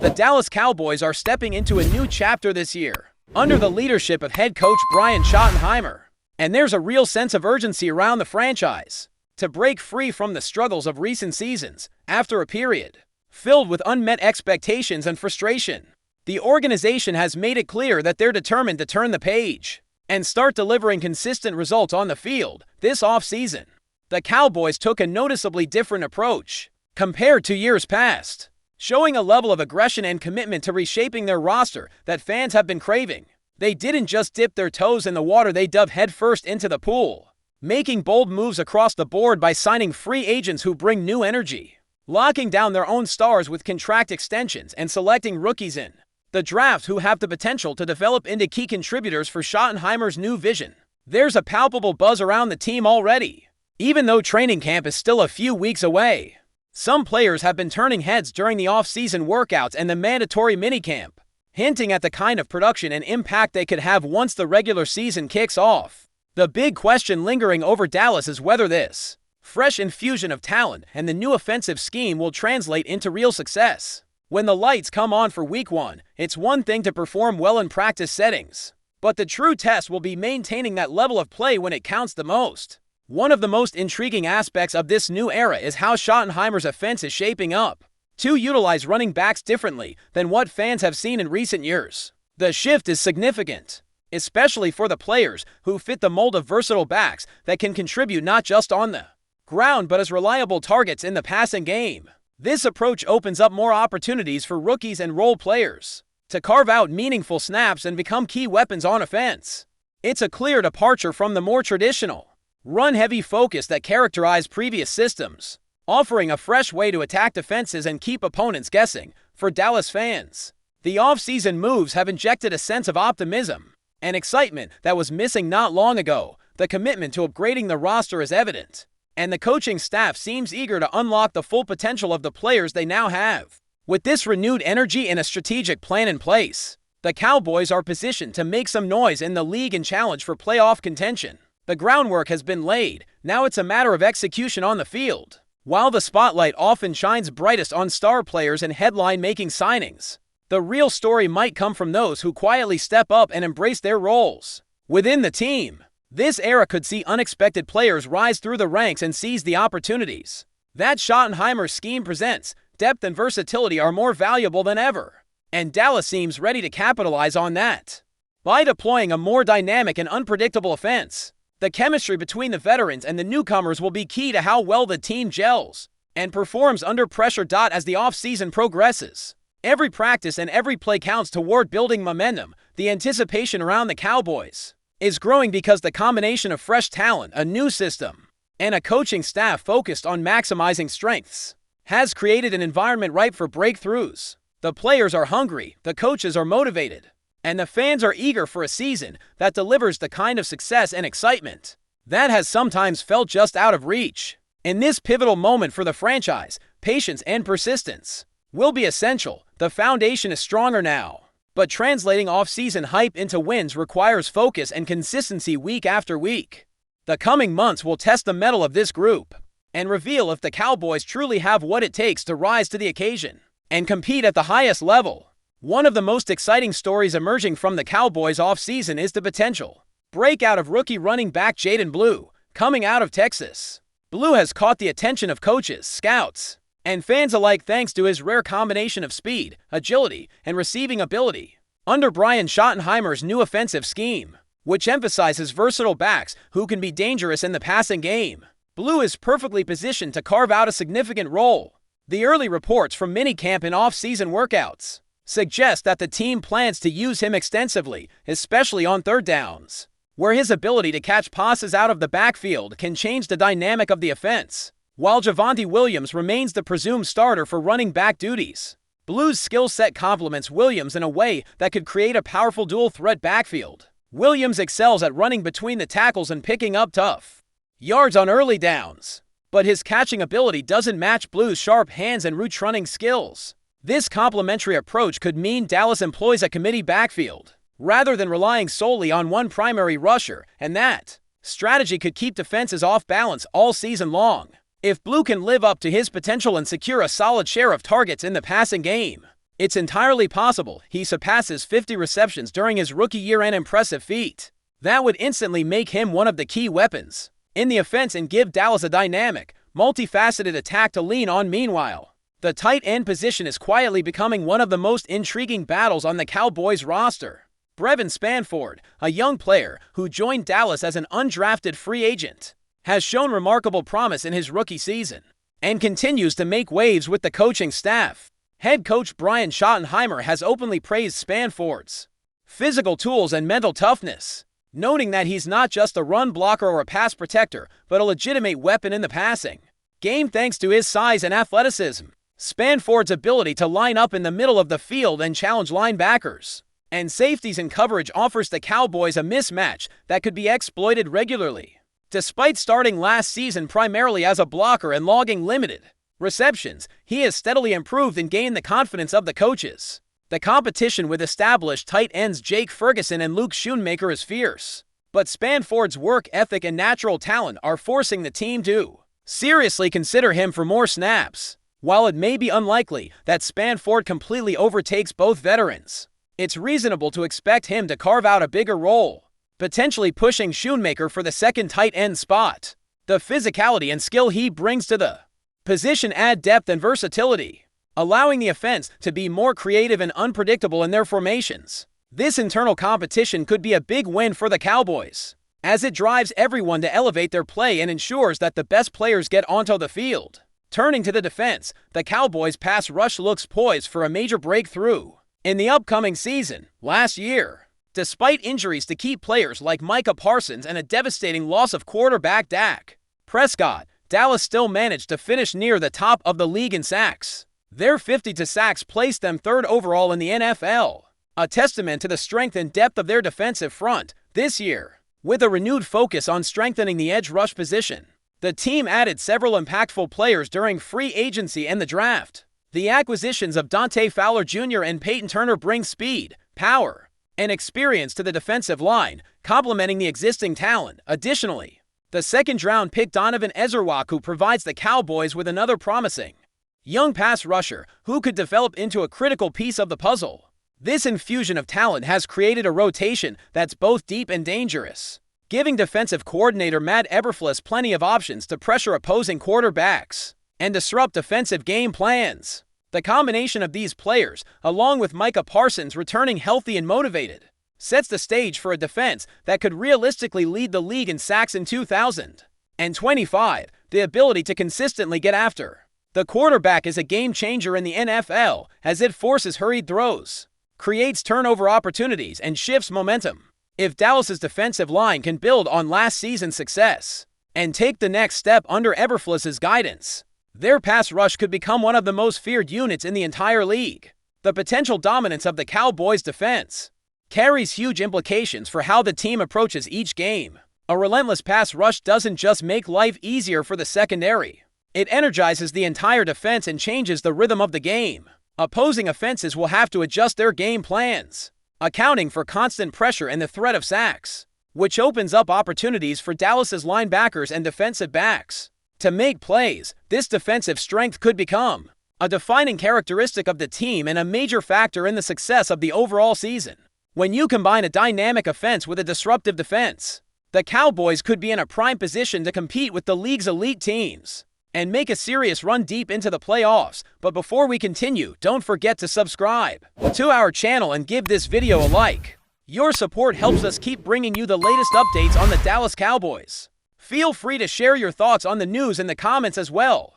The Dallas Cowboys are stepping into a new chapter this year, under the leadership of head coach Brian Schottenheimer. And there's a real sense of urgency around the franchise to break free from the struggles of recent seasons after a period filled with unmet expectations and frustration. The organization has made it clear that they're determined to turn the page and start delivering consistent results on the field this offseason. The Cowboys took a noticeably different approach compared to years past, showing a level of aggression and commitment to reshaping their roster that fans have been craving. They didn't just dip their toes in the water, they dove headfirst into the pool, making bold moves across the board by signing free agents who bring new energy, locking down their own stars with contract extensions, and selecting rookies in the draft who have the potential to develop into key contributors for Schottenheimer's new vision. There's a palpable buzz around the team already, even though training camp is still a few weeks away. Some players have been turning heads during the off-season workouts and the mandatory minicamp, hinting at the kind of production and impact they could have once the regular season kicks off. The big question lingering over Dallas is whether this fresh infusion of talent and the new offensive scheme will translate into real success. When the lights come on for Week 1, it's one thing to perform well in practice settings, but the true test will be maintaining that level of play when it counts the most. One of the most intriguing aspects of this new era is how Schottenheimer's offense is shaping up to utilize running backs differently than what fans have seen in recent years. The shift is significant, especially for the players who fit the mold of versatile backs that can contribute not just on the ground but as reliable targets in the passing game. This approach opens up more opportunities for rookies and role players to carve out meaningful snaps and become key weapons on offense. It's a clear departure from the more traditional run-heavy focus that characterized previous systems, offering a fresh way to attack defenses and keep opponents guessing. For Dallas fans, the offseason moves have injected a sense of optimism and excitement that was missing not long ago. The commitment to upgrading the roster is evident, and the coaching staff seems eager to unlock the full potential of the players they now have. With this renewed energy and a strategic plan in place, the Cowboys are positioned to make some noise in the league and challenge for playoff contention. The groundwork has been laid, now it's a matter of execution on the field. While the spotlight often shines brightest on star players and headline-making signings, the real story might come from those who quietly step up and embrace their roles within the team. This era could see unexpected players rise through the ranks and seize the opportunities that Schottenheimer's scheme presents. Depth and versatility are more valuable than ever, and Dallas seems ready to capitalize on that. By deploying a more dynamic and unpredictable offense, the chemistry between the veterans and the newcomers will be key to how well the team gels and performs under pressure. As the offseason progresses, every practice and every play counts toward building momentum. The anticipation around the Cowboys is growing because the combination of fresh talent, a new system, and a coaching staff focused on maximizing strengths has created an environment ripe for breakthroughs. The players are hungry, the coaches are motivated, and the fans are eager for a season that delivers the kind of success and excitement that has sometimes felt just out of reach. In this pivotal moment for the franchise, patience and persistence will be essential. The foundation is stronger now, but translating off-season hype into wins requires focus and consistency week after week. The coming months will test the mettle of this group and reveal if the Cowboys truly have what it takes to rise to the occasion and compete at the highest level. One of the most exciting stories emerging from the Cowboys offseason is the potential breakout of rookie running back Jaden Blue, coming out of Texas. Blue has caught the attention of coaches, scouts, and fans alike thanks to his rare combination of speed, agility, and receiving ability. Under Brian Schottenheimer's new offensive scheme, which emphasizes versatile backs who can be dangerous in the passing game, Blue is perfectly positioned to carve out a significant role. The early reports from minicamp and off-season workouts suggest that the team plans to use him extensively, especially on third downs, where his ability to catch passes out of the backfield can change the dynamic of the offense. While Javonte Williams remains the presumed starter for running back duties, Blue's skill set complements Williams in a way that could create a powerful dual-threat backfield. Williams excels at running between the tackles and picking up tough yards on early downs, but his catching ability doesn't match Blue's sharp hands and route running skills. This complementary approach could mean Dallas employs a committee backfield rather than relying solely on one primary rusher, and that strategy could keep defenses off balance all season long. If Blue can live up to his potential and secure a solid share of targets in the passing game, It's entirely possible he surpasses 50 receptions during his rookie year, an impressive feat. That would instantly make him one of the key weapons in the offense and give Dallas a dynamic, multifaceted attack to lean on. Meanwhile, the tight end position is quietly becoming one of the most intriguing battles on the Cowboys roster. Brevin Spanford, a young player who joined Dallas as an undrafted free agent, has shown remarkable promise in his rookie season and continues to make waves with the coaching staff. Head coach Brian Schottenheimer has openly praised Spanford's physical tools and mental toughness, noting that he's not just a run blocker or a pass protector, but a legitimate weapon in the passing game thanks to his size and athleticism. Spanford's ability to line up in the middle of the field and challenge linebackers and safeties in coverage offers the Cowboys a mismatch that could be exploited regularly. Despite starting last season primarily as a blocker and logging limited receptions, he has steadily improved and gained the confidence of the coaches. The competition with established tight ends Jake Ferguson and Luke Schoonmaker is fierce, but Spanford's work ethic and natural talent are forcing the team to seriously consider him for more snaps. While it may be unlikely that Spanford completely overtakes both veterans, it's reasonable to expect him to carve out a bigger role, potentially pushing Schoonmaker for the second tight end spot. The physicality and skill he brings to the position add depth and versatility, allowing the offense to be more creative and unpredictable in their formations. This internal competition could be a big win for the Cowboys, as it drives everyone to elevate their play and ensures that the best players get onto the field. Turning to the defense, the Cowboys' pass rush looks poised for a major breakthrough in the upcoming season. Last year, despite injuries to key players like Micah Parsons and a devastating loss of quarterback Dak Prescott, Dallas still managed to finish near the top of the league in sacks. Their 50 sacks placed them third overall in the NFL, a testament to the strength and depth of their defensive front. This year, with a renewed focus on strengthening the edge rush position, the team added several impactful players during free agency and the draft. The acquisitions of Dante Fowler Jr. and Peyton Turner bring speed, power, and experience to the defensive line, complementing the existing talent. Additionally, the second-round pick Donovan Ezerwaku provides the Cowboys with another promising young pass rusher who could develop into a critical piece of the puzzle. This infusion of talent has created a rotation that's both deep and dangerous, giving defensive coordinator Matt Eberflus plenty of options to pressure opposing quarterbacks and disrupt defensive game plans. The combination of these players, along with Micah Parsons returning healthy and motivated, sets the stage for a defense that could realistically lead the league in sacks in 2025. The ability to consistently get after the quarterback is a game changer in the NFL, as it forces hurried throws, creates turnover opportunities, and shifts momentum. If Dallas's defensive line can build on last season's success and take the next step under Eberflus's guidance, their pass rush could become one of the most feared units in the entire league. The potential dominance of the Cowboys' defense carries huge implications for how the team approaches each game. A relentless pass rush doesn't just make life easier for the secondary. It energizes the entire defense and changes the rhythm of the game. Opposing offenses will have to adjust their game plans, accounting for constant pressure and the threat of sacks, which opens up opportunities for Dallas's linebackers and defensive backs to make plays. This defensive strength could become a defining characteristic of the team and a major factor in the success of the overall season. When you combine a dynamic offense with a disruptive defense, the Cowboys could be in a prime position to compete with the league's elite teams and make a serious run deep into the playoffs. But before we continue, don't forget to subscribe to our channel and give this video a like. Your support helps us keep bringing you the latest updates on the Dallas Cowboys. Feel free to share your thoughts on the news in the comments as well.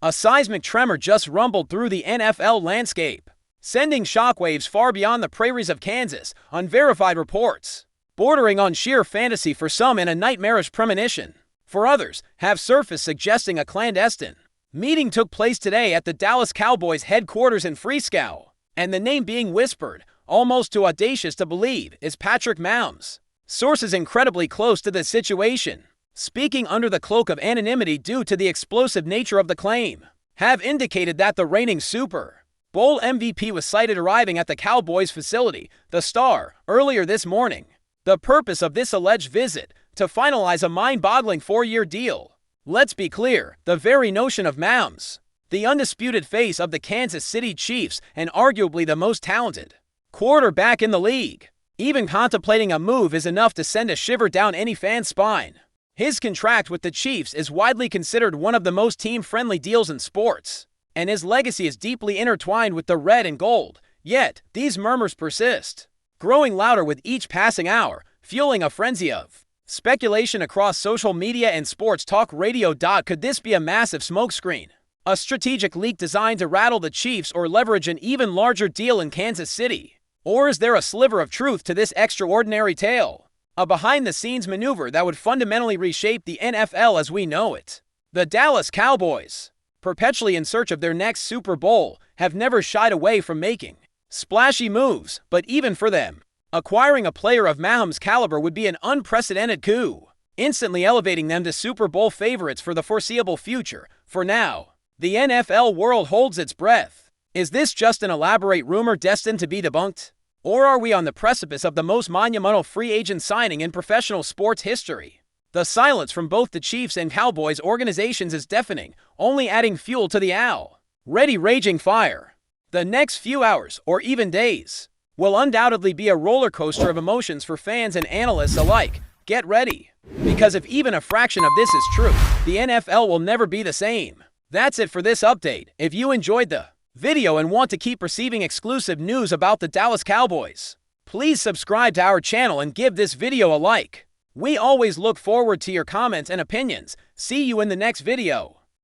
A seismic tremor just rumbled through the NFL landscape, sending shockwaves far beyond the prairies of Kansas. Unverified reports, bordering on sheer fantasy for some and a nightmarish premonition for others, have surfaced suggesting a clandestine meeting took place today at the Dallas Cowboys headquarters in Frisco, and the name being whispered, almost too audacious to believe, is Patrick Mahomes. Sources incredibly close to the situation, speaking under the cloak of anonymity due to the explosive nature of the claim, have indicated that the reigning Super Bowl MVP was sighted arriving at the Cowboys facility, the Star, earlier this morning. The purpose of this alleged visit, to finalize a mind-boggling 4-year deal. Let's be clear, the very notion of Mahomes the undisputed face of the Kansas City Chiefs and arguably the most talented quarterback in the league. Even contemplating a move is enough to send a shiver down any fan's spine. His contract with the Chiefs is widely considered one of the most team-friendly deals in sports, and his legacy is deeply intertwined with the red and gold. Yet, these murmurs persist, growing louder with each passing hour, fueling a frenzy of speculation across social media and sports talk radio. Could this be a massive smokescreen? A strategic leak designed to rattle the Chiefs or leverage an even larger deal in Kansas City? Or is there a sliver of truth to this extraordinary tale? A behind-the-scenes maneuver that would fundamentally reshape the NFL as we know it. The Dallas Cowboys, perpetually in search of their next Super Bowl, have never shied away from making splashy moves, but even for them, acquiring a player of MAHOMES' caliber would be an unprecedented coup, instantly elevating them to Super Bowl favorites for the foreseeable future. For now, the NFL world holds its breath. Is this just an elaborate rumor destined to be debunked? Or are we on the precipice of the most monumental free agent signing in professional sports history? The silence from both the Chiefs and Cowboys organizations is deafening, only adding fuel to the already raging fire. The next few hours, or even days, will undoubtedly be a roller coaster of emotions for fans and analysts alike. Get ready, because if even a fraction of this is true, the NFL will never be the same. That's it for this update. If you enjoyed the video and want to keep receiving exclusive news about the Dallas Cowboys, please subscribe to our channel and give this video a like. We always look forward to your comments and opinions. See you in the next video.